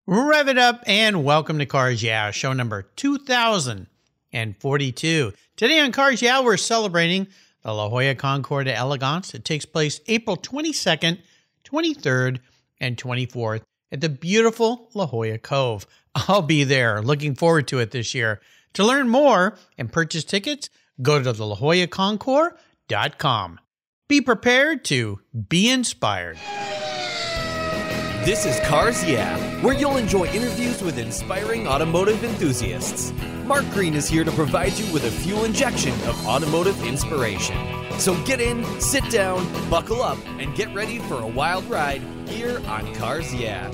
Rev it up and welcome to Cars Yeah, show number 2042. Today on Cars Yeah, we're celebrating the La Jolla Concours d'Elegance. It takes place April 22nd, 23rd, and 24th at the beautiful La Jolla Cove. I'll be there. Looking forward to it this year. To learn more and purchase tickets, go to thelajollaconcours.com. Be prepared to be inspired. This is Cars Yeah, where you'll enjoy interviews with inspiring automotive enthusiasts. Mark Green is here to provide you with a fuel injection of automotive inspiration. So get in, sit down, buckle up, and get ready for a wild ride here on Cars Yeah.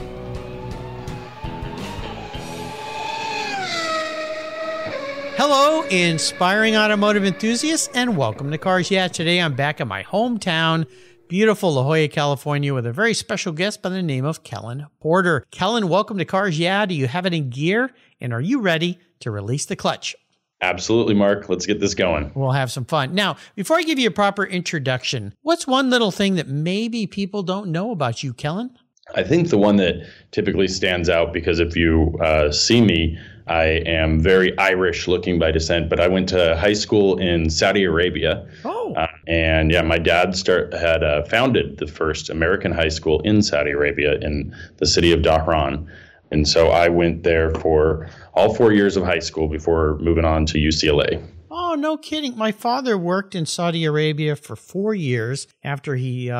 Hello, inspiring automotive enthusiasts, and welcome to Cars Yeah. Today I'm back in my hometown, beautiful La Jolla, California, with a very special guest by the name of Kellen Porter. Kellen, welcome to Cars Yeah. Do you have it in gear? And are you ready to release the clutch? Absolutely, Mark. Let's get this going. We'll have some fun. Now, before I give you a proper introduction, what's one little thing that maybe people don't know about you, Kellen? I think the one that typically stands out, because if you see me, I am very Irish looking by descent, but I went to high school in Saudi Arabia. Oh. And my dad had founded the first American high school in Saudi Arabia in the city of Dhahran. And so I went there for all 4 years of high school before moving on to UCLA. Oh, no kidding. My father worked in Saudi Arabia for 4 years after he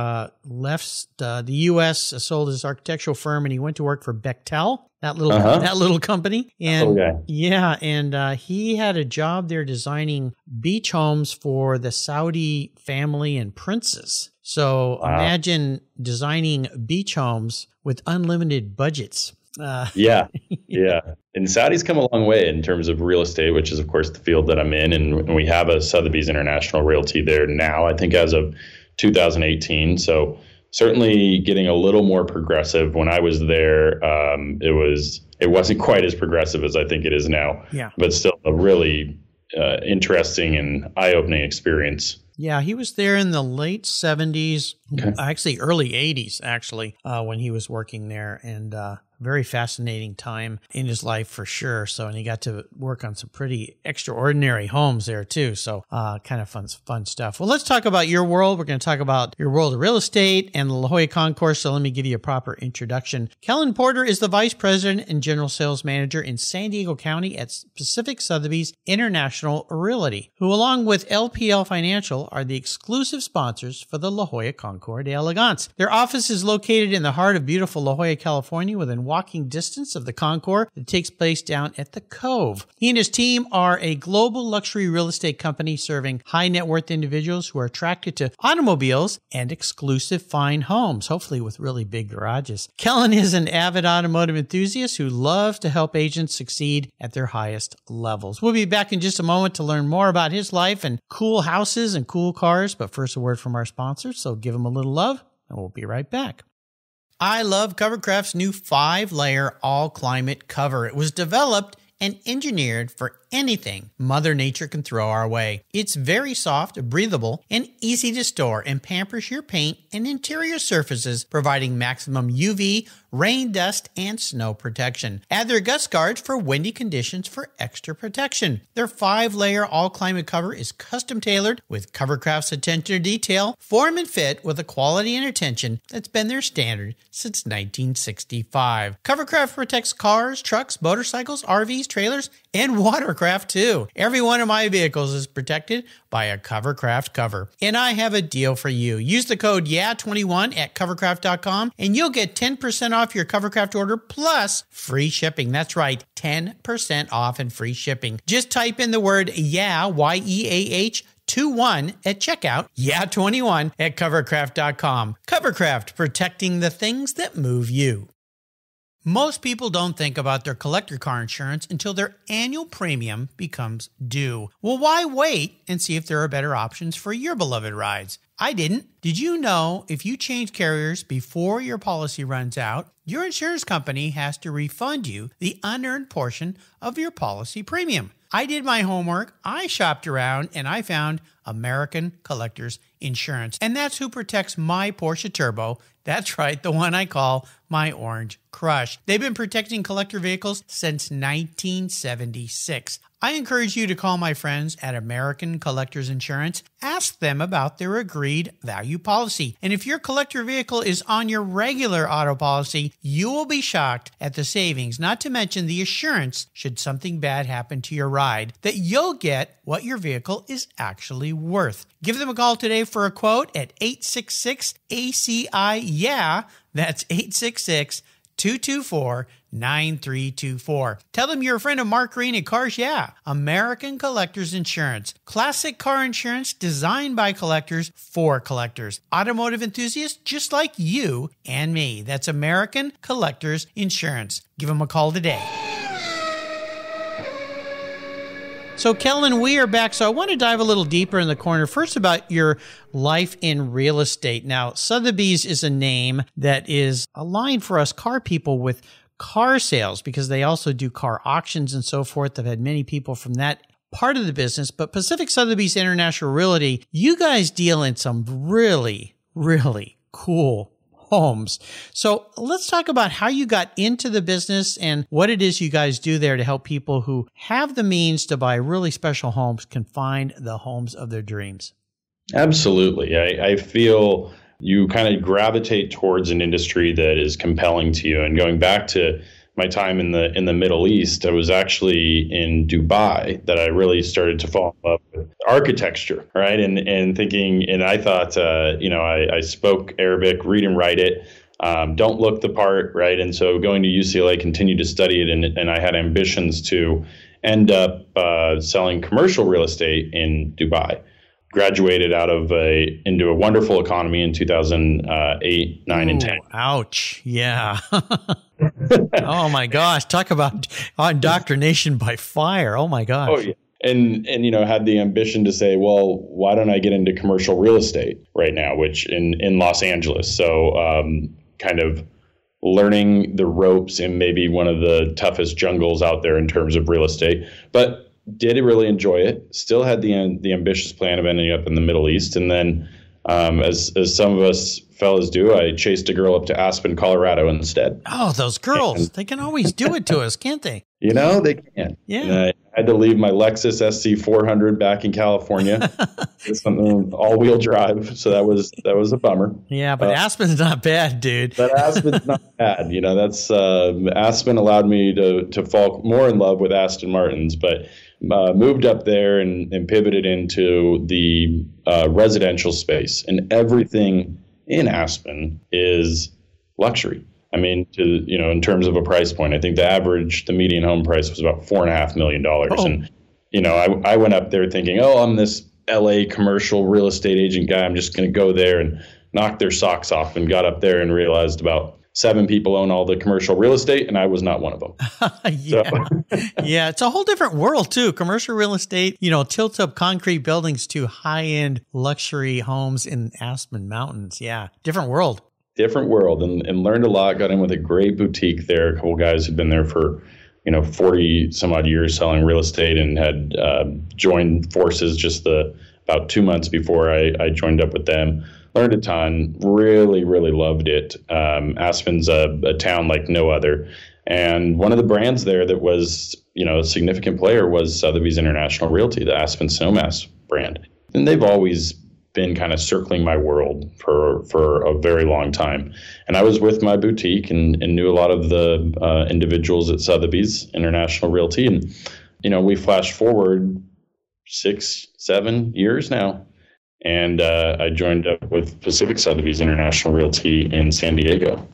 left the U.S., sold his architectural firm, and he went to work for Bechtel, that little company. And he had a job there designing beach homes for the Saudi family and princes. So imagine designing beach homes with unlimited budgets. Yeah. And Saudi's come a long way in terms of real estate, which is, of course, the field that I'm in. And we have a Sotheby's International Realty there now, I think as of 2018. So certainly getting a little more progressive. When I was there, it wasn't quite as progressive as I think it is now. Yeah. But still a really interesting and eye-opening experience. Yeah, he was there in the late 70s, actually early 80s, when he was working there, and very fascinating time in his life for sure. So, and he got to work on some pretty extraordinary homes there too. So, kind of fun stuff. Well, let's talk about your world. We're going to talk about your world of real estate and the La Jolla Concours. So let me give you a proper introduction. Kellen Porter is the Vice President and General Sales Manager in San Diego County at Pacific Sotheby's International Realty, who along with LPL Financial are the exclusive sponsors for the La Jolla Concours d'Elegance. Their office is located in the heart of beautiful La Jolla, California, within walking distance of the Concours that takes place down at the Cove. He and his team are a global luxury real estate company serving high net worth individuals who are attracted to automobiles and exclusive fine homes, hopefully with really big garages. Kellen is an avid automotive enthusiast who loves to help agents succeed at their highest levels. We'll be back in just a moment to learn more about his life and cool houses and cool cars, but first a word from our sponsors, so give them a little love, and we'll be right back. I love Covercraft's new 5-layer all-climate cover. It was developed and engineered for anything Mother Nature can throw our way. It's very soft, breathable, and easy to store and pampers your paint and interior surfaces, providing maximum UV, rain, dust, and snow protection. Add their gust guards for windy conditions for extra protection. Their 5-layer all-climate cover is custom-tailored with Covercraft's attention to detail, form and fit with a quality and attention that's been their standard since 1965. Covercraft protects cars, trucks, motorcycles, RVs, trailers, and watercraft too. Every one of my vehicles is protected by a Covercraft cover. And I have a deal for you. Use the code YEAH21 at covercraft.com and you'll get 10% off your Covercraft order plus free shipping. That's right, 10% off and free shipping. Just type in the word YEAH, Y-E-A-H, 21 at checkout, YEAH21 at covercraft.com. Covercraft, protecting the things that move you. Most people don't think about their collector car insurance until their annual premium becomes due. Well, why wait and see if there are better options for your beloved rides? I didn't. Did you know if you change carriers before your policy runs out, your insurance company has to refund you the unearned portion of your policy premium? I did my homework, I shopped around, and I found American Collectors Insurance. And that's who protects my Porsche Turbo. That's right, the one I call my orange crush. They've been protecting collector vehicles since 1976. I encourage you to call my friends at American Collectors Insurance. Ask them about their agreed value policy. And if your collector vehicle is on your regular auto policy, you will be shocked at the savings, not to mention the assurance, should something bad happen to your ride, that you'll get what your vehicle is actually worth. Give them a call today for a quote at 866-ACI-YEAH. That's 866-224-9324. Tell them you're a friend of Mark Green at Cars Yeah! American Collectors Insurance. Classic car insurance designed by collectors for collectors. Automotive enthusiasts just like you and me. That's American Collectors Insurance. Give them a call today. So, Kellen, we are back. So I want to dive a little deeper in the corner. First, about your life in real estate. Now, Sotheby's is a name that is aligned for us car people with car sales, because they also do car auctions and so forth. I've had many people from that part of the business. But Pacific Sotheby's International Realty, you guys deal in some really, really cool homes. So let's talk about how you got into the business and what it is you guys do there to help people who have the means to buy really special homes can find the homes of their dreams. Absolutely. I feel you kind of gravitate towards an industry that is compelling to you. And going back to my time in the Middle East, I was actually in Dubai that I really started to fall in love with architecture, right? And thinking, and I thought, I spoke Arabic, read and write it, don't look the part, right? And so going to UCLA, continued to study it, and I had ambitions to end up selling commercial real estate in Dubai. Graduated into a wonderful economy in 2008, 9, and 10. Ouch. Yeah. Oh my gosh. Talk about indoctrination by fire. Oh my gosh. Oh yeah. And had the ambition to say, well, why don't I get into commercial real estate right now, which in Los Angeles. So kind of learning the ropes in maybe one of the toughest jungles out there in terms of real estate. But did really enjoy it. Still had the ambitious plan of ending up in the Middle East. And then as some of us fellas do, I chased a girl up to Aspen, Colorado instead. Oh, those girls. They can always do it to us, can't they? They can. Yeah. And I had to leave my Lexus SC400 back in California. It's something all-wheel drive. So that was a bummer. Yeah, but Aspen's not bad, dude. But Aspen's not bad. That's Aspen allowed me to fall more in love with Aston Martins, but moved up there and pivoted into the residential space, and everything in Aspen is luxury. I mean, in terms of a price point, I think the median home price was about $4.5 million. Oh. And, I went up there thinking, I'm this LA commercial real estate agent guy. I'm just going to go there and knock their socks off, and got up there and realized about 7 people own all the commercial real estate, and I was not one of them. Yeah. Yeah, it's a whole different world, too. Commercial real estate, tilt-up concrete buildings to high-end luxury homes in Aspen Mountains. Yeah, different world. Different world, and learned a lot. Got in with a great boutique there. A couple guys who'd been there for 40 some odd years selling real estate, and had joined forces just about 2 months before I joined up with them. Learned a ton, really, really loved it. Aspen's a town like no other. And one of the brands there that was, a significant player was Sotheby's International Realty, the Aspen Snowmass brand. And they've always been kind of circling my world for a very long time. And I was with my boutique and knew a lot of the individuals at Sotheby's International Realty. And, we flashed forward 6-7 years now. And I joined up with Pacific Sotheby's International Realty in San Diego.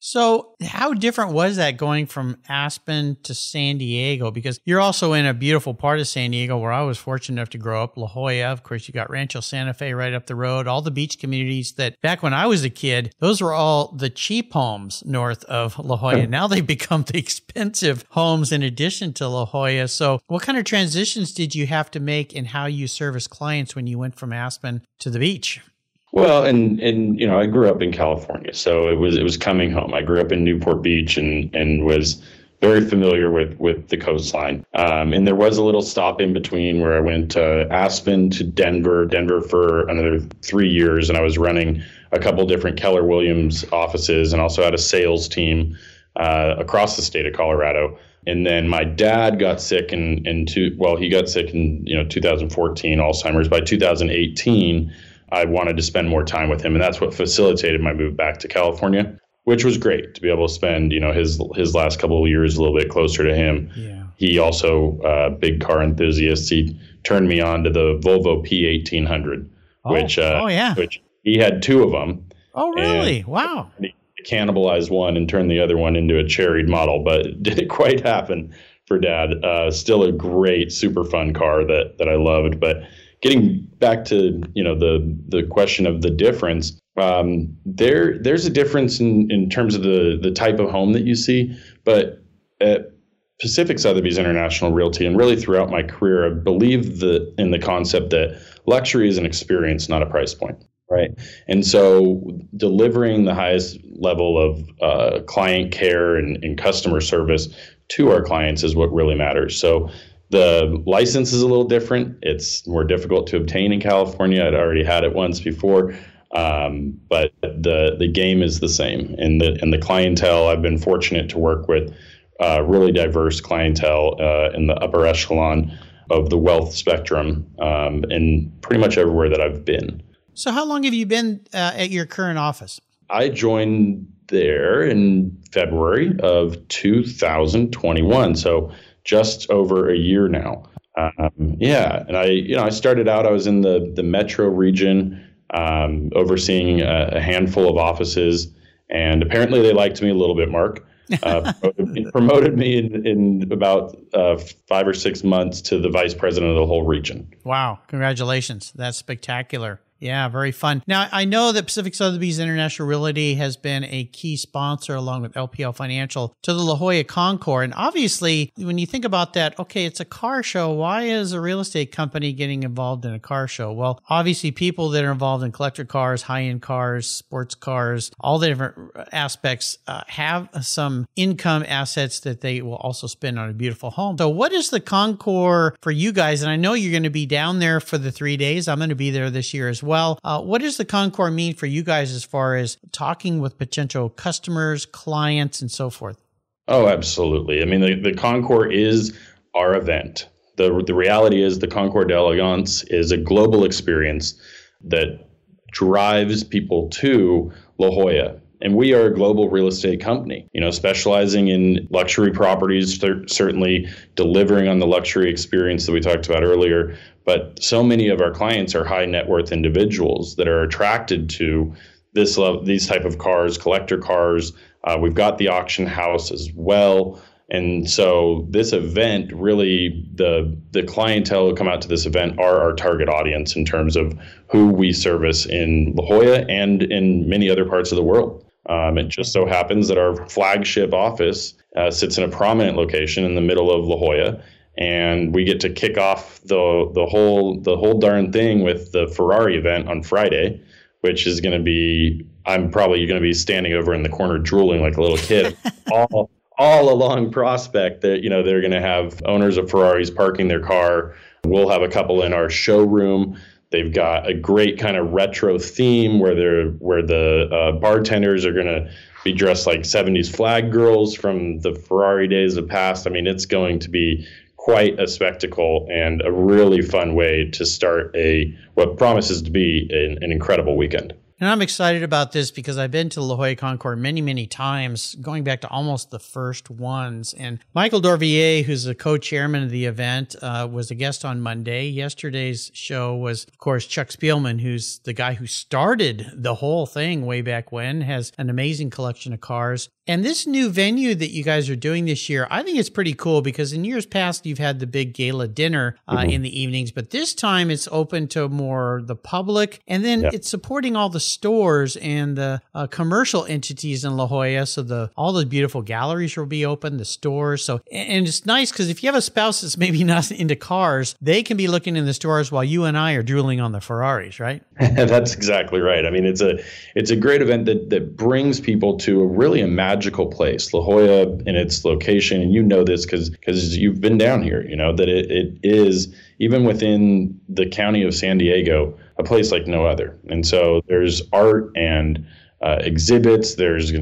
So how different was that going from Aspen to San Diego? Because you're also in a beautiful part of San Diego where I was fortunate enough to grow up, La Jolla. Of course, you got Rancho Santa Fe right up the road, all the beach communities that back when I was a kid, those were all the cheap homes north of La Jolla. Now they've become the expensive homes in addition to La Jolla. So what kind of transitions did you have to make in how you service clients when you went from Aspen to the beach? Well, and I grew up in California, so it was coming home. I grew up in Newport Beach and was very familiar with the coastline. And there was a little stop in between where I went to Aspen to Denver for another 3 years. And I was running a couple different Keller Williams offices and also had a sales team across the state of Colorado. And then my dad got sick he got sick in 2014, Alzheimer's. By 2018, I wanted to spend more time with him. And that's what facilitated my move back to California, which was great to be able to spend, his last couple of years a little bit closer to him. Yeah. He also, big car enthusiast. He turned me on to the Volvo P1800, which he had two of them. Oh, really? Wow. He cannibalized one and turned the other one into a cherried model, but it didn't quite happen for Dad. Still a great, super fun car that I loved. But getting back to, the question of the difference, there's a difference in terms of the type of home that you see, but at Pacific Sotheby's International Realty and really throughout my career, I believe in the concept that luxury is an experience, not a price point, right? And so delivering the highest level of client care and customer service to our clients is what really matters. So the license is a little different. It's more difficult to obtain in California. I'd already had it once before. But the game is the same, and the clientele. I've been fortunate to work with really diverse clientele in the upper echelon of the wealth spectrum, in pretty much everywhere that I've been. So, how long have you been at your current office? I joined there in February of 2021, so just over a year now. And I started out. I was in the metro region. Overseeing a handful of offices, and apparently they liked me a little bit, Mark. Promoted me in about 5 or 6 months to the vice president of the whole region. Wow. Congratulations. That's spectacular. Yeah, very fun. Now, I know that Pacific Sotheby's International Realty has been a key sponsor along with LPL Financial to the La Jolla Concours. And obviously, when you think about that, okay, it's a car show. Why is a real estate company getting involved in a car show? Well, obviously, people that are involved in collector cars, high-end cars, sports cars, all the different aspects have some income assets that they will also spend on a beautiful home. So what is the Concours for you guys? And I know you're going to be down there for the 3 days. I'm going to be there this year as well. What does the Concours mean for you guys as far as talking with potential customers, clients, and so forth? Oh, absolutely. I mean, the Concours is our event. The reality is the Concours d'Elegance is a global experience that drives people to La Jolla. And we are a global real estate company, specializing in luxury properties, certainly delivering on the luxury experience that we talked about earlier. But so many of our clients are high net worth individuals that are attracted to these type of cars, collector cars. We've got the auction house as well. And so this event, really, the clientele who come out to this event are our target audience in terms of who we service in La Jolla and in many other parts of the world. It just so happens that our flagship office sits in a prominent location in the middle of La Jolla, and we get to kick off the whole darn thing with the Ferrari event on Friday, which is going to be, I'm probably going to be standing over in the corner drooling like a little kid all along Prospect. That they're going to have owners of Ferraris parking their car. We'll have a couple in our showroom. They've got a great kind of retro theme where the bartenders are going to be dressed like 70s flag girls from the Ferrari days of past. I mean, it's going to be quite a spectacle and a really fun way to start what promises to be an incredible weekend. And I'm excited about this because I've been to La Jolla Concours many, many times, going back to almost the first ones. And Michael Dorvier, who's the co-chairman of the event, was a guest on Monday. Yesterday's show was, of course, Chuck Spielman, who's the guy who started the whole thing way back when, has an amazing collection of cars. And this new venue that you guys are doing this year, I think it's pretty cool because in years past, you've had the big gala dinner in the evenings, but this time it's open to more the public. And then it's supporting all the stores and the commercial entities in La Jolla. So all the beautiful galleries will be open, the stores. So, and it's nice because if you have a spouse that's maybe not into cars, they can be looking in the stores while you and I are drooling on the Ferraris, right? That's exactly right. I mean, it's a great event that brings people to a really imagined magical place. La Jolla in its location, and you know this because you've been down here, that it is, even within the county of San Diego, a place like no other. And so there's art and exhibits, there's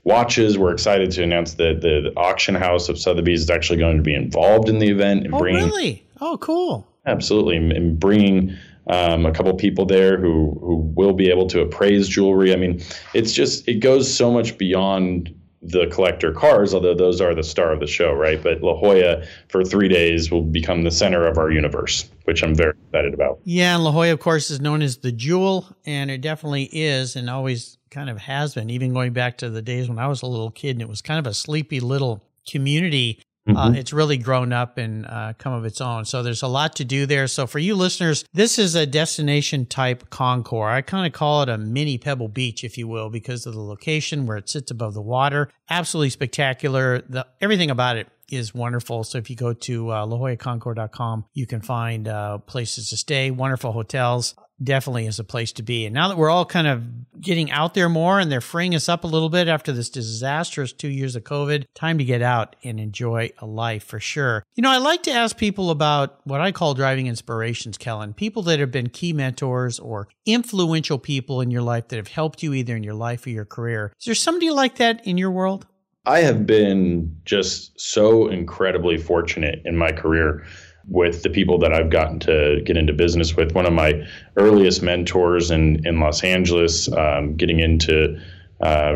watches. We're excited to announce that the auction house of Sotheby's is actually going to be involved in the event. And really? Oh, cool. Absolutely. And bringing a couple people there who will be able to appraise jewelry. I mean, it goes so much beyond the collector cars, although those are the star of the show, right? But La Jolla for 3 days will become the center of our universe, which I'm very excited about. Yeah, and La Jolla, of course, is known as the jewel, and it definitely is, and always kind of has been, even going back to the days when I was a little kid, and it was kind of a sleepy little community. It's really grown up and come of its own. So there's a lot to do there. So for you listeners, this is a destination type concours. I kind of call it a mini Pebble Beach, if you will, because of the location where it sits above the water. Absolutely spectacular. Everything about it is wonderful. So if you go to lajollaconcours.com, you can find places to stay, wonderful hotels. Definitely is a place to be. And now that we're all kind of getting out there more and they're freeing us up a little bit after this disastrous 2 years of COVID, time to get out and enjoy a life for sure. I like to ask people about what I call driving inspirations, Kellen, people that have been key mentors or influential people in your life that have helped you either in your life or your career. Is there somebody like that in your world? I have been just so incredibly fortunate in my career with the people that I've gotten to get into business with. One of my earliest mentors in Los Angeles, getting into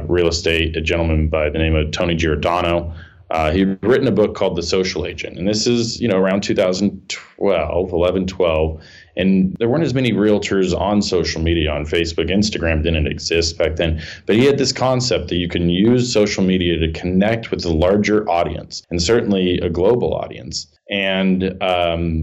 real estate, a gentleman by the name of Tony Giordano. He'd written a book called The Social Agent. And this is, around 2011, 12. And there weren't as many realtors on social media, on Facebook. Instagram didn't exist back then. But he had this concept that you can use social media to connect with a larger audience, and certainly a global audience. And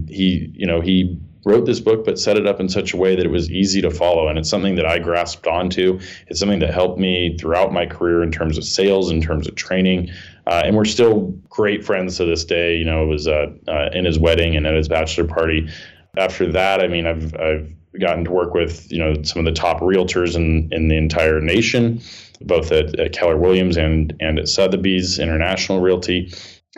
he wrote this book, but set it up in such a way that it was easy to follow. And it's something that I grasped onto. It's something that helped me throughout my career in terms of sales, in terms of training. And we're still great friends to this day. It was in his wedding and at his bachelor party. After that, I've gotten to work with, some of the top realtors in the entire nation, both at Keller Williams and at Sotheby's International Realty.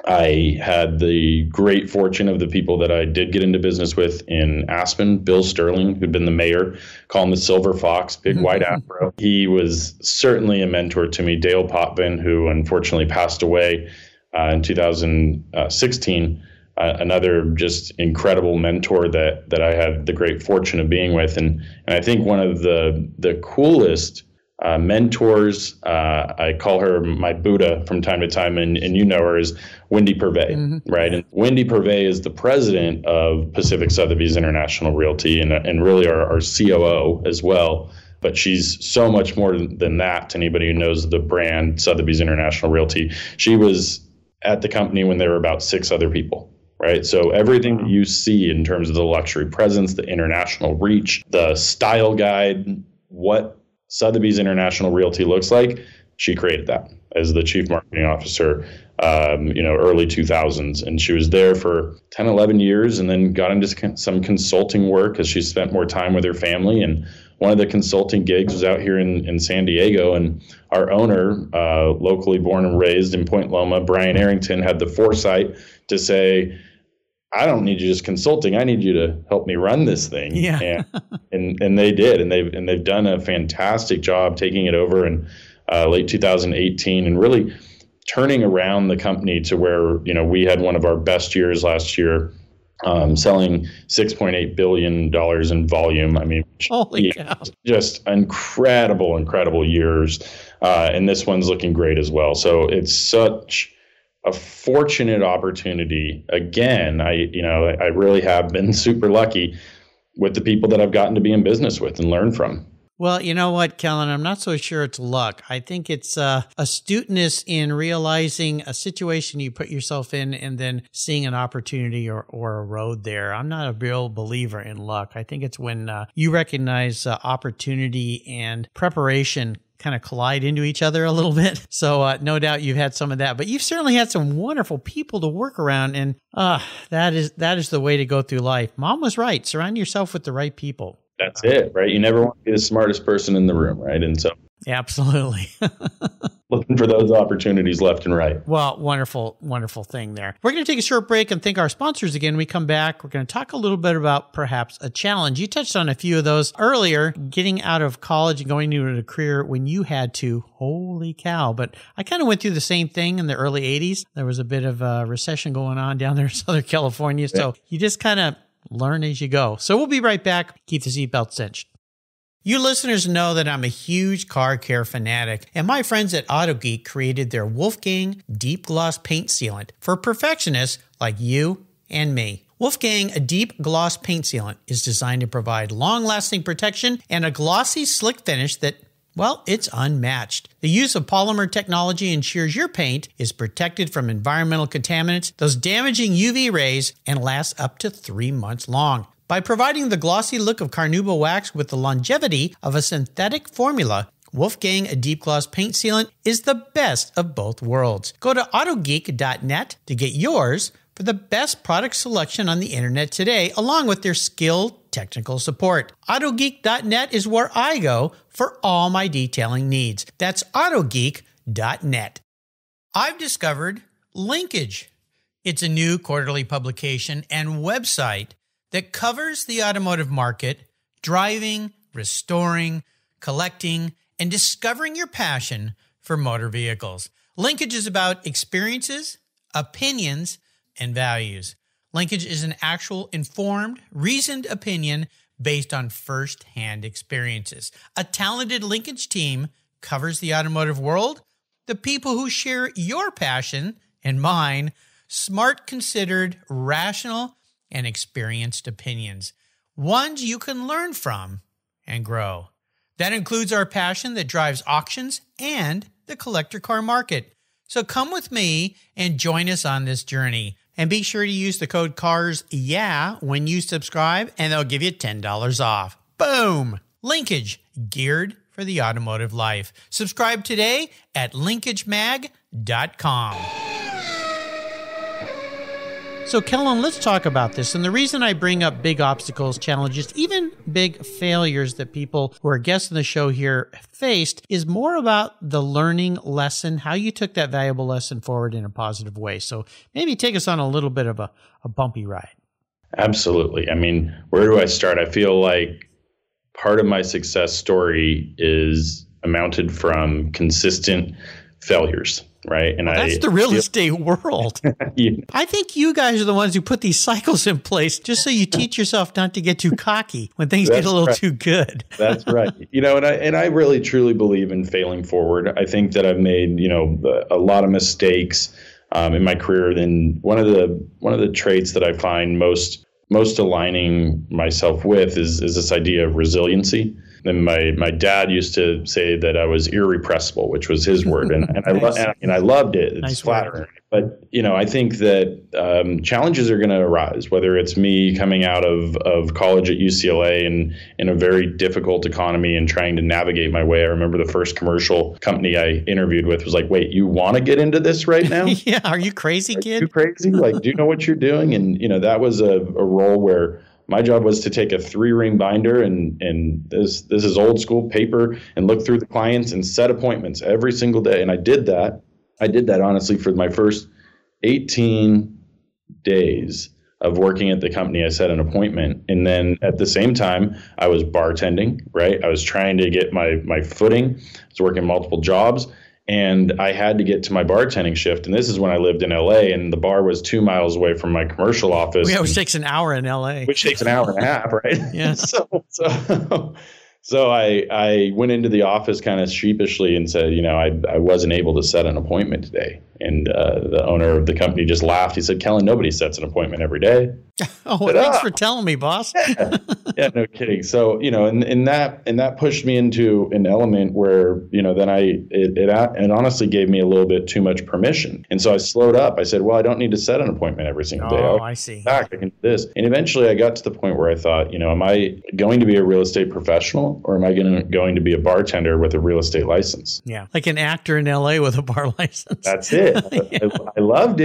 I had the great fortune of the people that I did get into business with in Aspen. Bill Sterling, who'd been the mayor, call him the Silver Fox, big white afro. He was certainly a mentor to me. Dale Potvin, who unfortunately passed away in 2016, another just incredible mentor that I had the great fortune of being with. And I think one of the coolest mentors, I call her my Buddha from time to time, and you know her as Wendy Purvey, right? And Wendy Purvey is the president of Pacific Sotheby's International Realty and really our COO as well. But she's so much more than that to anybody who knows the brand Sotheby's International Realty. She was at the company when there were about 6 other people, right? So everything that you see in terms of the luxury presence, the international reach, the style guide, what Sotheby's International Realty looks like, she created that as the chief marketing officer, early 2000s. And she was there for 10, 11 years and then got into some consulting work as she spent more time with her family. And one of the consulting gigs was out here in San Diego. And our owner, locally born and raised in Point Loma, Brian Arrington, had the foresight to say, I don't need you just consulting. I need you to help me run this thing. Yeah. And they did. And they've done a fantastic job taking it over in late 2018 and really turning around the company to where, we had one of our best years last year, selling $6.8 billion in volume. I mean, holy cow. Just incredible years. And this one's looking great as well. So it's such a fortunate opportunity. Again, I really have been super lucky with the people that I've gotten to be in business with and learn from. Well, you know what, Kellen, I'm not so sure it's luck. I think it's astuteness in realizing a situation you put yourself in and then seeing an opportunity or a road there. I'm not a real believer in luck. I think it's when you recognize opportunity and preparation kind of collide into each other a little bit. So no doubt you've had some of that, but you've certainly had some wonderful people to work around. And that is the way to go through life. Mom was right. Surround yourself with the right people. That's it, right? You never want to be the smartest person in the room, right? And so Absolutely. Looking for those opportunities left and right. Well, wonderful, wonderful thing there. We're going to take a short break and thank our sponsors again. When we come back, we're going to talk a little bit about perhaps a challenge. You touched on a few of those earlier, getting out of college and going into a career when you had to. Holy cow. But I kind of went through the same thing in the early 80s. There was a bit of a recession going on down there in Southern California. So you just kind of learn as you go. So we'll be right back. Keep the seatbelt cinched. You listeners know that I'm a huge car care fanatic, and my friends at AutoGeek created their Wolfgang Deep Gloss Paint Sealant for perfectionists like you and me. Wolfgang, a deep gloss paint sealant, is designed to provide long-lasting protection and a glossy, slick finish that, well, it's unmatched. The use of polymer technology ensures your paint is protected from environmental contaminants, those damaging UV rays, and lasts up to 3 months long. By providing the glossy look of carnauba wax with the longevity of a synthetic formula, Wolfgang a Deep Gloss Paint Sealant is the best of both worlds. Go to autogeek.net to get yours for the best product selection on the internet today, along with their skilled technical support. Autogeek.net is where I go for all my detailing needs. That's autogeek.net. I've discovered Linkage. It's a new quarterly publication and website that covers the automotive market, driving, restoring, collecting, and discovering your passion for motor vehicles. Linkage is about experiences, opinions, and values. Linkage is an actual informed, reasoned opinion based on first-hand experiences. A talented Linkage team covers the automotive world, the people who share your passion and mine, smart, considered, rational, and experienced opinions, ones you can learn from and grow. That includes our passion that drives auctions and the collector car market. So come with me and join us on this journey. And be sure to use the code CARSYEAH when you subscribe, and they'll give you $10 off. Boom! Linkage, geared for the automotive life. Subscribe today at linkagemag.com. So, Kellen, let's talk about this. And the reason I bring up big obstacles, challenges, even big failures that people who are guests on the show here faced is more about the learning lesson, how you took that valuable lesson forward in a positive way. So maybe take us on a little bit of a bumpy ride. Absolutely. I mean, where do I start? I feel like part of my success story is amounted from consistent failures. Right. And that's the real estate world. Yeah. I think you guys are the ones who put these cycles in place just so you teach yourself not to get too cocky when things get a little too good. That's right. And I really truly believe in failing forward. I think that I've made, a lot of mistakes in my career. Then one of the traits that I find most aligning myself with is this idea of resiliency. And my dad used to say that I was irrepressible, which was his word, and Nice. I loved it. It's Nice flattering. word. But I think that challenges are going to arise, whether it's me coming out of college at UCLA and in a very difficult economy and trying to navigate my way. I remember the first commercial company I interviewed with was like, "Wait, you want to get into this right now? Yeah, are you crazy, kid? Are you crazy? Like, do you know what you're doing?" And that was a role where my job was to take a 3-ring binder and this is old school paper and look through the clients and set appointments every single day. And I did that. Honestly for my first 18 days of working at the company. I set an appointment. And then at the same time, I was bartending, right? I was trying to get my footing. I was working multiple jobs. And I had to get to my bartending shift. And this is when I lived in LA, and the bar was 2 miles away from my commercial office. Yeah, which takes an hour in LA. Which takes an hour and a half, right? Yeah. So I went into the office kind of sheepishly and said, I wasn't able to set an appointment today. And the owner of the company just laughed. He said, "Kellen, nobody sets an appointment every day." Thanks for telling me, boss. Yeah, no kidding. So, and that pushed me into an element where, then it honestly gave me a little bit too much permission. And so I slowed up. I said, well, I don't need to set an appointment every single day. Oh, I see. I can do this. And eventually I got to the point where I thought, am I going to be a real estate professional, or am I going to be a bartender with a real estate license? Yeah. Like an actor in LA with a bar license. That's it. Yeah. I loved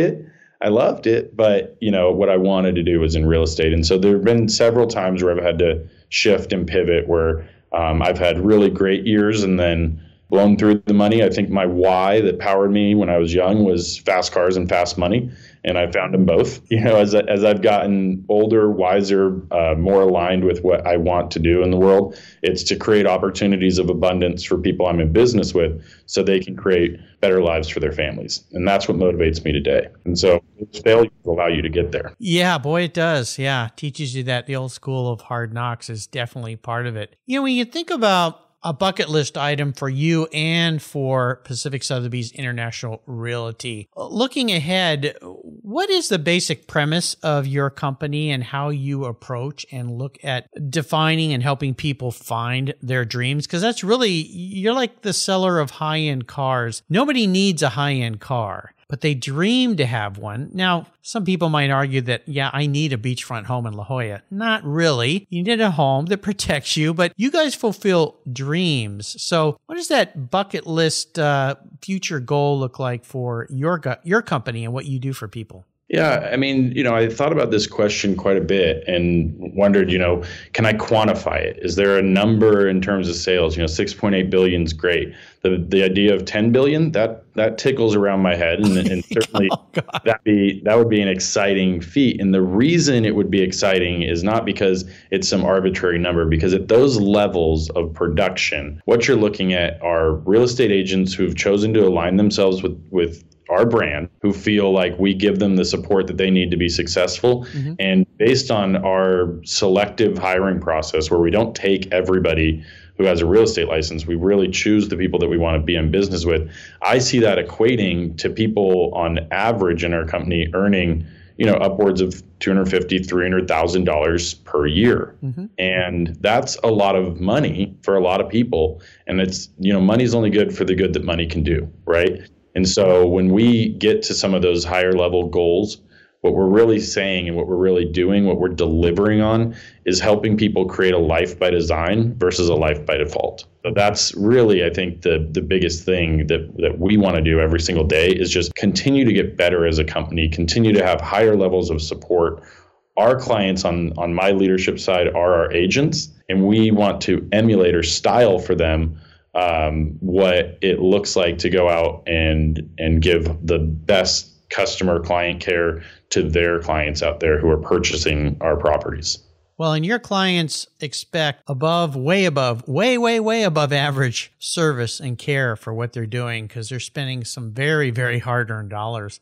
it. But, what I wanted to do was in real estate. And so there have been several times where I've had to shift and pivot where I've had really great years and then blown through the money. I think my why that powered me when I was young was fast cars and fast money. And I found them both. As I've gotten older, wiser, more aligned with what I want to do in the world, it's to create opportunities of abundance for people I'm in business with so they can create better lives for their families. And that's what motivates me today. And so failure will allow you to get there. Yeah, boy, it does. Yeah, teaches you that the old school of hard knocks is definitely part of it. When you think about a bucket list item for you and for Pacific Sotheby's International Realty. Looking ahead, what is the basic premise of your company and how you approach and look at defining and helping people find their dreams? Because that's really, you're like the seller of high-end cars. Nobody needs a high-end car, but they dream to have one. Now, some people might argue that, yeah, I need a beachfront home in La Jolla. Not really. You need a home that protects you, but you guys fulfill dreams. So what does that bucket list future goal look like for your company and what you do for people? Yeah, I thought about this question quite a bit and wondered, can I quantify it? Is there a number in terms of sales? 6.8 billion is great. The idea of 10 billion, that tickles around my head, and certainly that would be an exciting feat. And the reason it would be exciting is not because it's some arbitrary number, because at those levels of production, what you're looking at are real estate agents who've chosen to align themselves with our brand, who feel like we give them the support that they need to be successful. Mm-hmm. And based on our selective hiring process, where we don't take everybody who has a real estate license, we really choose the people that we want to be in business with. I see that equating to people on average in our company earning, upwards of $250,000, $300,000 per year. Mm-hmm. And that's a lot of money for a lot of people. And it's, money's only good for the good that money can do, right? And so when we get to some of those higher level goals, what we're really saying and what we're really doing, what we're delivering on, is helping people create a life by design versus a life by default. So that's really, I think, the biggest thing that we want to do every single day is just continue to get better as a company, continue to have higher levels of support. Our clients on my leadership side are our agents, and we want to emulate or style for them what it looks like to go out and give the best customer client care to their clients out there who are purchasing our properties. Well, and your clients expect way above average service and care for what they're doing, because they're spending some very, very hard-earned dollars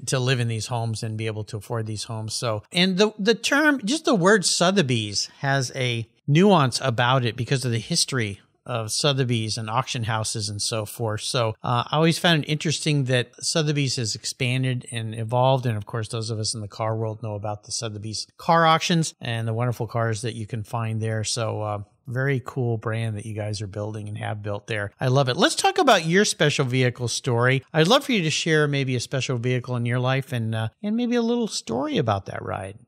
to live in these homes and be able to afford these homes. So, and the term, just the word Sotheby's has a nuance about it because of the history of Sotheby's and auction houses and so forth. So I always found it interesting that Sotheby's has expanded and evolved. And of course, those of us in the car world know about the Sotheby's car auctions and the wonderful cars that you can find there. So very cool brand that you guys are building and have built there. I love it. Let's talk about your special vehicle story. I'd love for you to share maybe a special vehicle in your life and maybe a little story about that ride.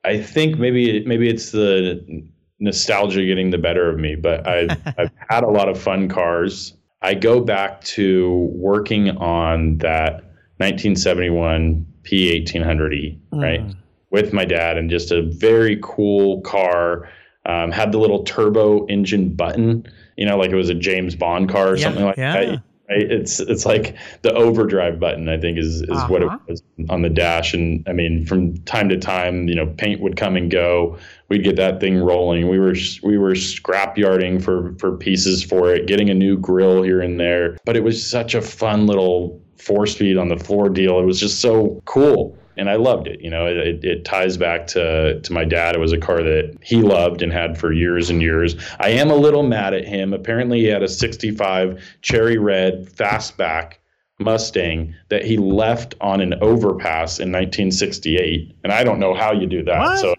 I think maybe it's the nostalgia getting the better of me, but I've had a lot of fun cars. I go back to working on that 1971 P1800E, right, with my dad, and just a very cool car. Had the little turbo engine button, like it was a James Bond car or something like that. It's like the overdrive button, I think, is what it was on the dash. And from time to time, paint would come and go. We'd get that thing rolling. We were scrapyarding for pieces for it, getting a new grill here and there. But it was such a fun little 4-speed on the floor deal. It was just so cool. And I loved it. It ties back to my dad. It was a car that he loved and had for years and years. I am a little mad at him. Apparently, he had a 65 cherry red fastback Mustang that he left on an overpass in 1968. And I don't know how you do that. What? So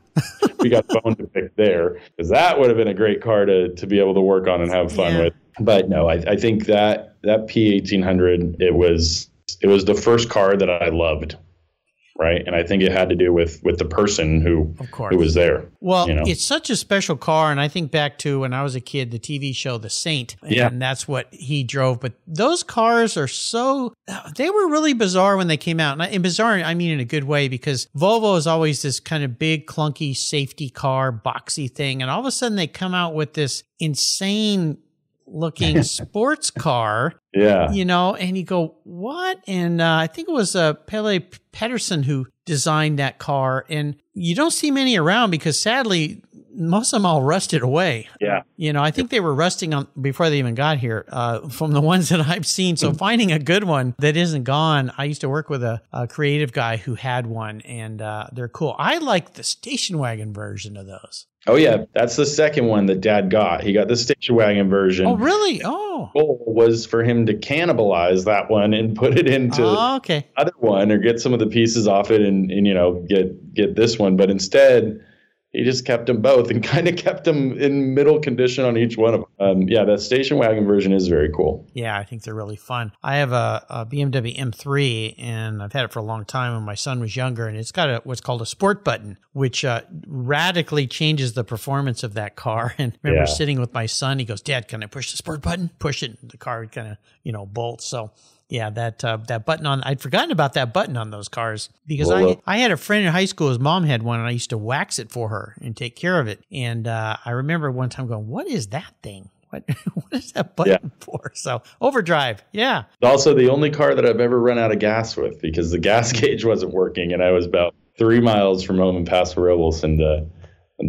we got bone to pick there, because that would have been a great car to be able to work on and have fun with. But no, I think that P1800, it was the first car that I loved. right? And I think it had to do with the person who was there. Well, it's such a special car, and I think back to when I was a kid, the TV show The Saint, and that's what he drove. But those cars are they were really bizarre when they came out. And bizarre, I mean in a good way, because Volvo is always this kind of big, clunky safety car, boxy thing, and all of a sudden they come out with this insane looking sports car, and you go, what? And I think it was Pele Pedersen who designed that car, and you don't see many around because sadly most of them all rusted away. I think they were rusting on before they even got here, from the ones that I've seen. So finding a good one that isn't gone. I used to work with a creative guy who had one, and they're cool. I like the station wagon version of those. Oh, yeah. That's the second one that Dad got. He got the station wagon version. Oh, really? Oh. The goal was for him to cannibalize that one and put it into the other one, or get some of the pieces off it and get this one. But instead, he just kept them both and kind of kept them in middle condition on each one of them. That station wagon version is very cool. Yeah, I think they're really fun. I have a BMW M3, and I've had it for a long time when my son was younger, and it's got what's called a sport button, which radically changes the performance of that car. And I remember sitting with my son, he goes, "Dad, can I push the sport button?" Push it, and the car would kind of bolt. So yeah, that button on, I'd forgotten about that button on those cars, because I had a friend in high school, his mom had one, and I used to wax it for her and take care of it. And I remember one time going, what is that thing? What is that button for? So overdrive. Yeah. It's also the only car that I've ever run out of gas with, because the gas gauge wasn't working, and I was about 3 miles from home in Paso Robles, and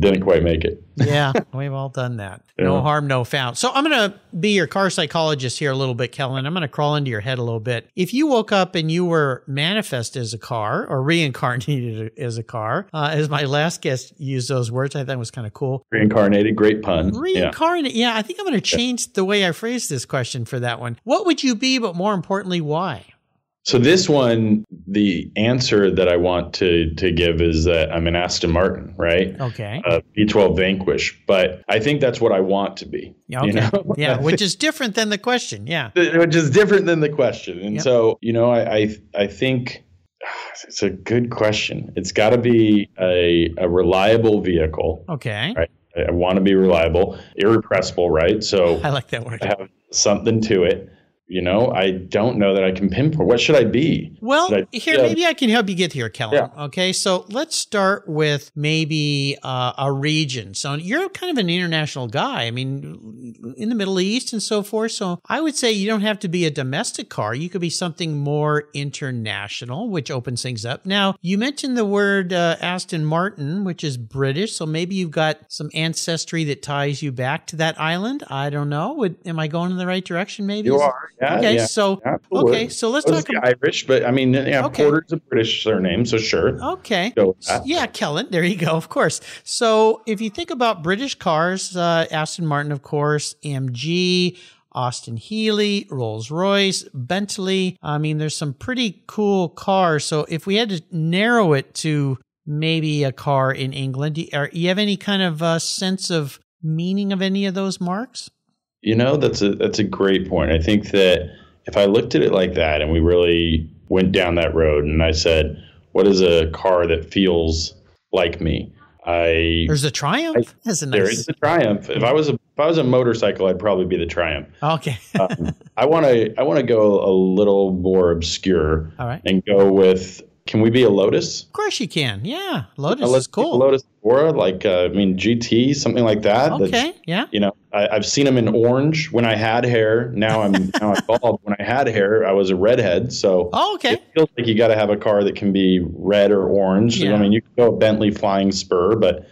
didn't quite make it. Yeah, we've all done that. No harm, no foul. So I'm going to be your car psychologist here a little bit, Kellen. I'm going to crawl into your head a little bit. If you woke up and you were manifest as a car, or reincarnated as a car, as my last guest used those words, I thought it was kind of cool. Reincarnated, great pun. Reincarnated. Yeah, I think I'm going to change the way I phrase this question for that one. What would you be, but more importantly, why? So this one, the answer that I want to give is that I'm an Aston Martin, right? Okay. V12 Vanquish, but I think that's what I want to be. Okay. Yeah, which is different than the question. Yeah. Which is different than the question. And so, I think it's a good question. It's got to be a reliable vehicle. Okay. Right? I want to be reliable, irrepressible, right? So I like that word. I have something to it. I don't know that I can pinpoint. What should I be? Well, maybe I can help you get here, Kellen. Yeah. Okay, so let's start with maybe a region. So you're kind of an international guy. I mean, in the Middle East and so forth. So I would say you don't have to be a domestic car. You could be something more international, which opens things up. Now, you mentioned the word Aston Martin, which is British. So maybe you've got some ancestry that ties you back to that island. I don't know. Am I going in the right direction? Maybe you are. Yeah, okay, so let's talk about Irish, but I mean, Porter's a British surname, so sure. Okay, yeah, Kellen, there you go, of course. So if you think about British cars, Aston Martin, of course, AMG, Austin Healey, Rolls-Royce, Bentley. I mean, there's some pretty cool cars. So if we had to narrow it to maybe a car in England, do you have any kind of sense of meaning of any of those marks? That's a great point. I think that if I looked at it like that and we really went down that road and I said, what is a car that feels like me? There's the Triumph. There is the Triumph. If I was a motorcycle, I'd probably be the Triumph. Okay. I want to go a little more obscure. All right. And go with, can we be a Lotus? Of course you can. Yeah. Lotus is cool. Lotus Aura, GT, something like that. Okay. Yeah. I've seen them in orange when I had hair. Now I'm bald. When I had hair, I was a redhead. So okay. It feels like you got to have a car that can be red or orange. Yeah. I mean, you can go a Bentley Flying Spur, but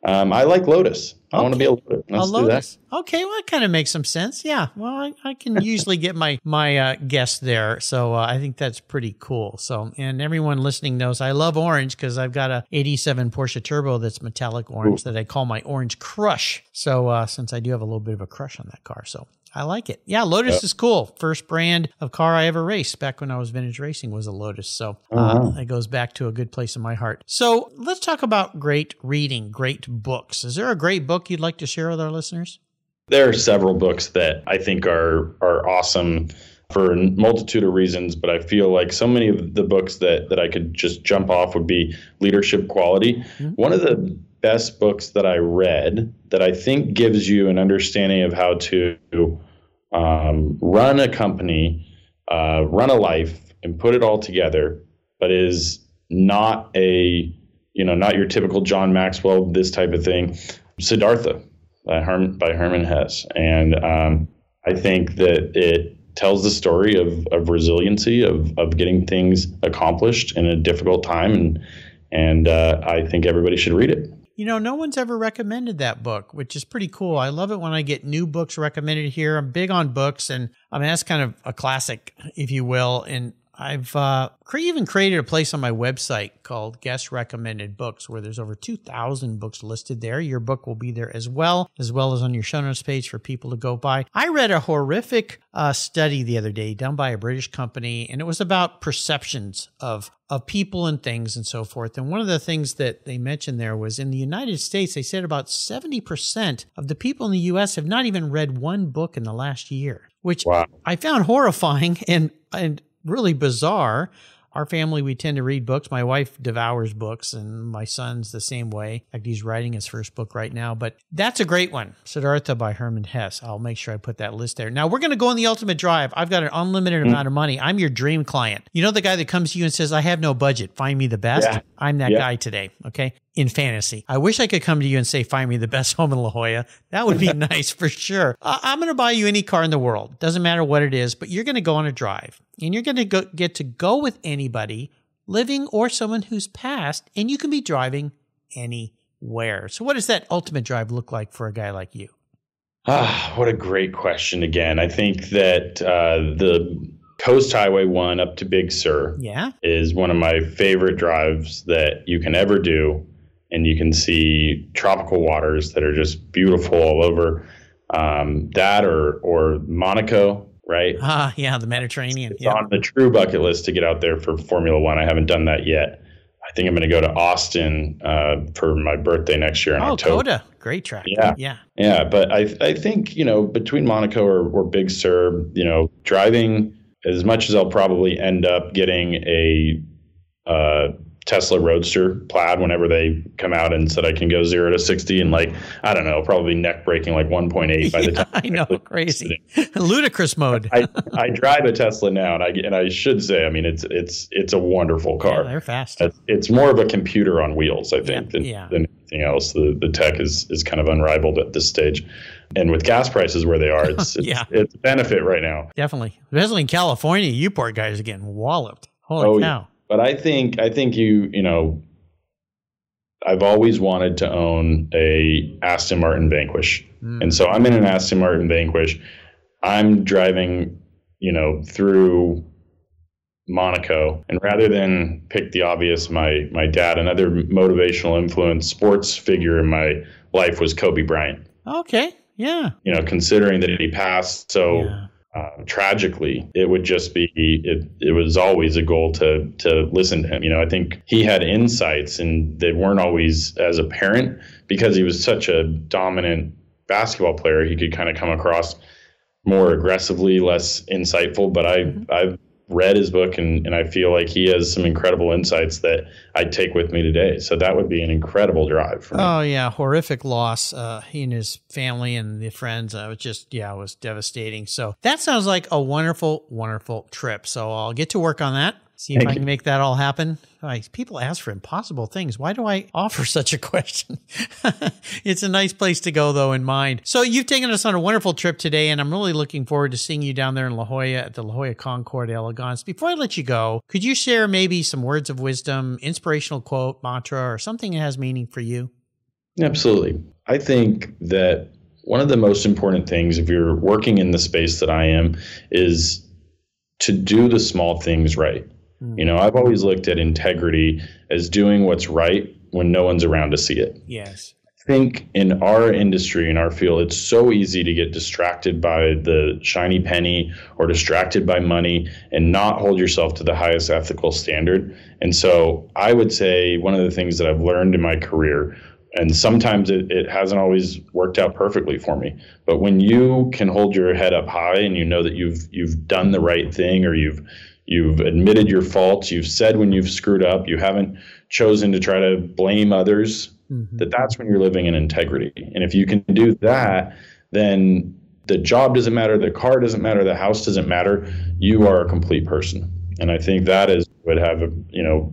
I like Lotus. I want to be a Lotus. Let's do that. Okay, well, that kind of makes some sense. Yeah, well, I can usually get my guess there, so I think that's pretty cool. So, and everyone listening knows I love orange because I've got a '87 Porsche Turbo that's metallic orange that I call my Orange Crush. So, since I do have a little bit of a crush on that car, so I like it. Yeah, Lotus is cool. First brand of car I ever raced back when I was vintage racing was a Lotus. So it goes back to a good place in my heart. So let's talk about great reading, great books. Is there a great book you'd like to share with our listeners? There are several books that I think are awesome. for a multitude of reasons, but I feel like so many of the books that I could just jump off would be leadership quality. Mm-hmm. One of the best books that I read that I think gives you an understanding of how to run a company, run a life, and put it all together, but is not not your typical John Maxwell, this type of thing. Siddhartha by Hermann Hesse. And I think that it tells the story of resiliency, of getting things accomplished in a difficult time. And I think everybody should read it. No one's ever recommended that book, which is pretty cool. I love it when I get new books recommended here. I'm big on books, and that's kind of a classic, if you will. And I've even created a place on my website called Guest Recommended Books, where there's over 2,000 books listed there. Your book will be there as well as on your show notes page for people to go by. I read a horrific study the other day done by a British company, and it was about perceptions of people and things and so forth. And one of the things that they mentioned there was in the United States, they said about 70% of the people in the U.S. have not even read one book in the last year, which wow. I found horrifying and really bizarre. Our family, we tend to read books. My wife devours books, and my son's the same way. In fact, he's writing his first book right now. But that's a great one, Siddhartha by Hermann Hesse. I'll make sure I put that list there. Now, we're going to go on the ultimate drive. I've got an unlimited amount of money. I'm your dream client. You know the guy that comes to you and says, I have no budget. Find me the best? Yeah. I'm that guy today, okay? In fantasy. I wish I could come to you and say, find me the best home in La Jolla. That would be nice for sure. I'm going to buy you any car in the world. Doesn't matter what it is, but you're going to go on a drive. And you're going to get to go with anybody, living or someone who's passed, and you can be driving anywhere. So what does that ultimate drive look like for a guy like you? What a great question again. I think that the Coast Highway 1 up to Big Sur is one of my favorite drives that you can ever do. And you can see tropical waters that are just beautiful all over. That or Monaco. Right? The Mediterranean. It's on the true bucket list to get out there for Formula One. I haven't done that yet. I think I'm going to go to Austin for my birthday next year in October. COTA. Great track. Yeah. But I think, between Monaco or Big Sur, driving as much as I'll probably end up getting a Tesla Roadster Plaid whenever they come out and said I can go 0 to 60 in probably neck braking 1.8 by the time. I know, crazy, ludicrous mode. I drive a Tesla now, and I should say, it's a wonderful car. Yeah, they're fast. It's more of a computer on wheels, I think, than anything else. The tech is kind of unrivaled at this stage, and with gas prices where they are, it's a benefit right now. Definitely, especially in California, you poor guys are getting walloped. Holy cow! Yeah. But I think I've always wanted to own a Aston Martin Vanquish. And so I'm in an Aston Martin Vanquish. I'm driving, through Monaco. And rather than pick the obvious, my dad, another motivational influence, sports figure in my life was Kobe Bryant. Okay. Yeah. Considering that he passed tragically, it would just be, it was always a goal to listen to him. I think he had insights, and they weren't always as apparent because he was such a dominant basketball player. He could kind of come across more aggressively, less insightful, but I've read his book, and I feel like he has some incredible insights that I'd take with me today. So that would be an incredible drive for me. Oh, yeah. Horrific loss. He and his family and the friends. It was devastating. So that sounds like a wonderful, wonderful trip. So I'll get to work on that. See if I can make that all happen. People ask for impossible things. Why do I offer such a question? It's a nice place to go, though, in mind. So you've taken us on a wonderful trip today, and I'm really looking forward to seeing you down there in La Jolla at the La Jolla Concord Elegance. Before I let you go, could you share maybe some words of wisdom, inspirational quote, mantra, or something that has meaning for you? Absolutely. I think that one of the most important things, if you're working in the space that I am, is to do the small things right. I've always looked at integrity as doing what's right when no one's around to see it. Yes. I think in our industry, in our field, it's so easy to get distracted by the shiny penny or distracted by money and not hold yourself to the highest ethical standard. And so I would say one of the things that I've learned in my career And sometimes it hasn't always worked out perfectly for me. But when you can hold your head up high and you know that you've done the right thing, or you've admitted your faults, you've said when you've screwed up, you haven't chosen to try to blame others, that's when you're living in integrity. And if you can do that, then the job doesn't matter, the car doesn't matter, the house doesn't matter. You are a complete person. And I think that is what have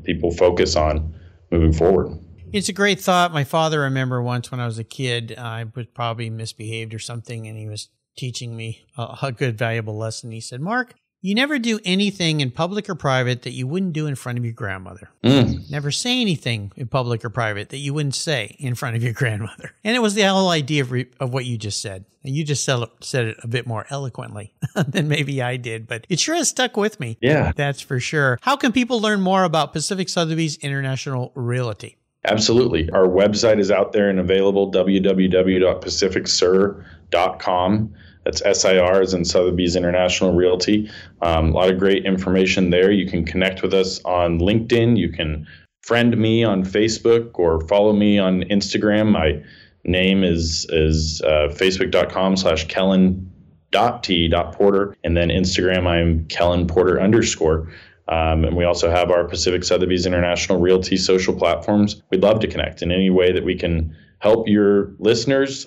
people focus on moving forward. It's a great thought. My father, I remember once when I was a kid, I was probably misbehaved or something, and he was teaching me a good, valuable lesson. He said, Mark, you never do anything in public or private that you wouldn't do in front of your grandmother. Never say anything in public or private that you wouldn't say in front of your grandmother. And it was the whole idea of what you just said. And you just said it a bit more eloquently than maybe I did, but it sure has stuck with me. Yeah, that's for sure. How can people learn more about Pacific Sotheby's International Realty? Absolutely. Our website is out there and available, www.pacificsir.com. That's SIR as in Sotheby's International Realty. A lot of great information there. You can connect with us on LinkedIn. You can friend me on Facebook or follow me on Instagram. My name is facebook.com/Kellen.T.Porter. And then Instagram, I'm Kellen Porter _. And we also have our Pacific Sotheby's International Realty social platforms. We'd love to connect in any way that we can help your listeners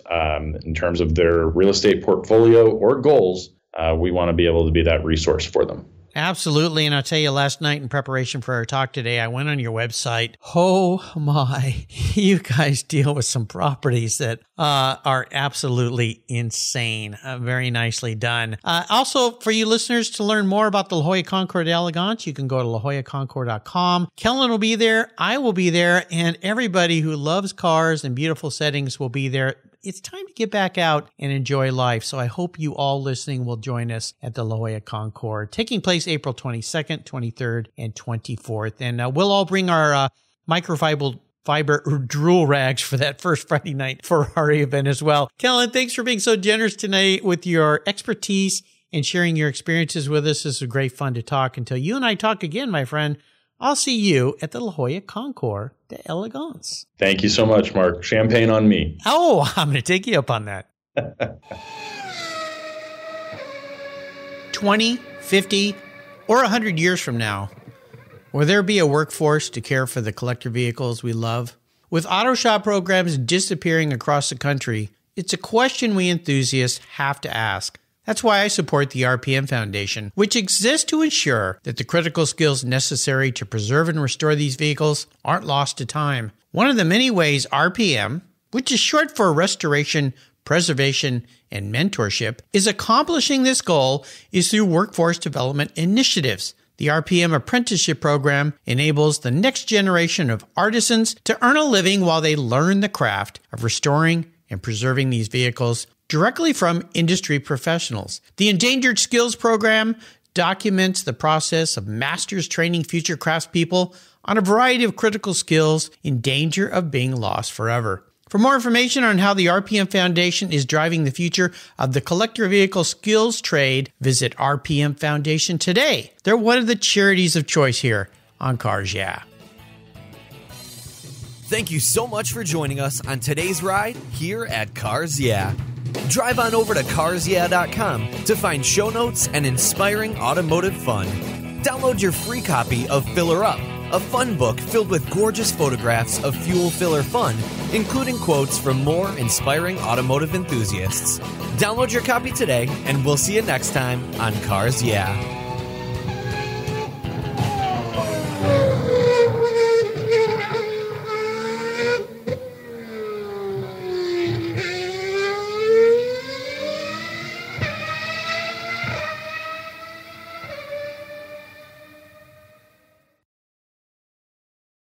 in terms of their real estate portfolio or goals. We want to be able to be that resource for them. Absolutely. And I'll tell you, last night in preparation for our talk today, I went on your website. Oh my, you guys deal with some properties that are absolutely insane. Very nicely done. Also, for you listeners to learn more about the La Jolla Concours d'Elegance, you can go to lajollaconcours.com. Kellen will be there. I will be there. And everybody who loves cars and beautiful settings will be there. It's time to get back out and enjoy life. So I hope you all listening will join us at the La Jolla Concours, taking place April 22nd, 23rd, and 24th. And we'll all bring our microfiber drool rags for that first Friday night Ferrari event as well. Kellen, thanks for being so generous tonight with your expertise and sharing your experiences with us. This is great fun to talk. Until you and I talk again, my friend, I'll see you at the La Jolla Concours d'Elegance. Thank you so much, Mark. Champagne on me. Oh, I'm going to take you up on that. 20, 50, or 100 years from now, will there be a workforce to care for the collector vehicles we love? With auto shop programs disappearing across the country, it's a question we enthusiasts have to ask. That's why I support the RPM Foundation, which exists to ensure that the critical skills necessary to preserve and restore these vehicles aren't lost to time. One of the many ways RPM, which is short for Restoration, Preservation, and Mentorship, is accomplishing this goal is through workforce development initiatives. The RPM Apprenticeship Program enables the next generation of artisans to earn a living while they learn the craft of restoring and preserving these vehicles directly from industry professionals. The Endangered Skills Program documents the process of masters training future craftspeople on a variety of critical skills in danger of being lost forever. For more information on how the RPM Foundation is driving the future of the collector vehicle skills trade, visit RPM Foundation today. They're one of the charities of choice here on Cars Yeah! Thank you so much for joining us on today's ride here at Cars Yeah! Drive on over to carsyeah.com to find show notes and inspiring automotive fun. Download your free copy of Filler Up, a fun book filled with gorgeous photographs of fuel filler fun, including quotes from more inspiring automotive enthusiasts. Download your copy today, and we'll see you next time on Cars Yeah!